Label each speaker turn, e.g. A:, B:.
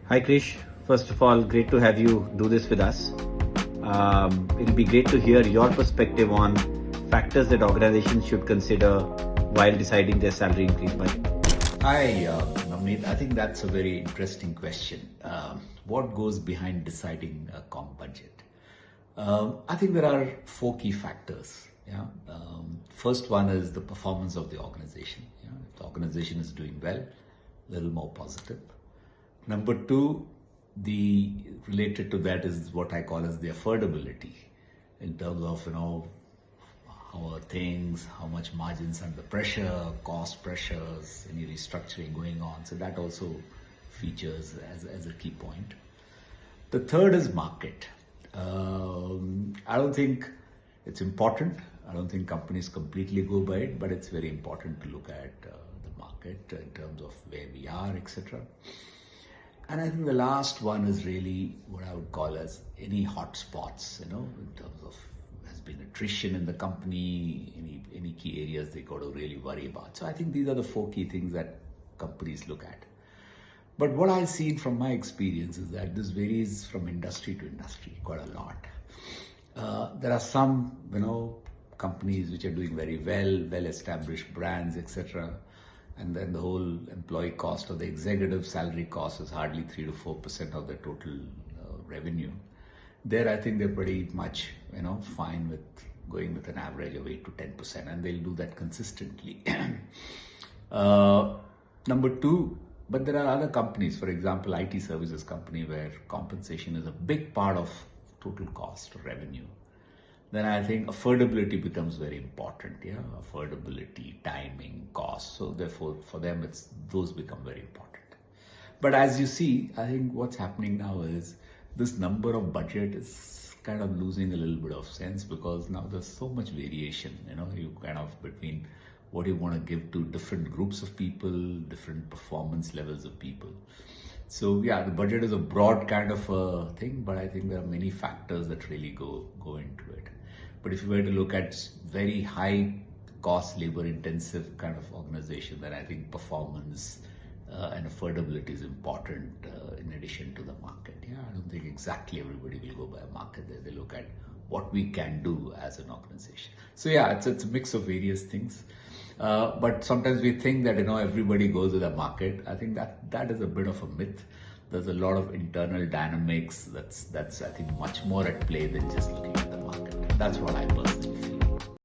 A: Hi Krish, first of all, great to have you do this with us. It'll be great to hear your perspective on factors that organizations should consider while deciding their salary increase budget.
B: Hi, Navneet. I think that's a very interesting question. What goes behind deciding a comp budget? I think there are four key factors. Yeah. First one is the performance of the organization. Yeah. If the organization is doing well, a little more positive. Number two, the related to that is what I call as the affordability in terms of how are things, how much margins under pressure, cost pressures, any restructuring going on. So that also features as a key point. The third is market. I don't think it's important. I don't think companies completely go by it, but it's very important to look at the market in terms of where we are, etc. And I think the last one is really what I would call as any hot spots, in terms of has been attrition in the company, any key areas they got to really worry about. So I think these are the four key things that companies look at. But what I've seen from my experience is that this varies from industry to industry quite a lot. There are some, companies which are doing very well-established brands, etc. And then the whole employee cost or the executive salary cost is hardly 3 to 4% of the total revenue. There, I think they're pretty much, fine with going with an average of 8 to 10%, and they'll do that consistently. Number two, but there are other companies, for example, IT services company, where compensation is a big part of total cost or revenue. Then I think affordability becomes very important. Yeah, affordability, timing, cost. So therefore, for them, those become very important. But as you see, I think what's happening now is this number of budget is kind of losing a little bit of sense, because now there's so much variation. You kind of between what you want to give to different groups of people, different performance levels of people. So yeah, the budget is a broad kind of a thing, but I think there are many factors that really go into it. But if you were to look at very high cost, labor intensive kind of organization, then I think performance and affordability is important in addition to the market. Yeah, I don't think exactly everybody will go by a market there. They look at what we can do as an organization. So yeah, it's a mix of various things. But sometimes we think that everybody goes with the market. I think that is a bit of a myth. There's a lot of internal dynamics that's I think much more at play than just looking at the market. That's what I personally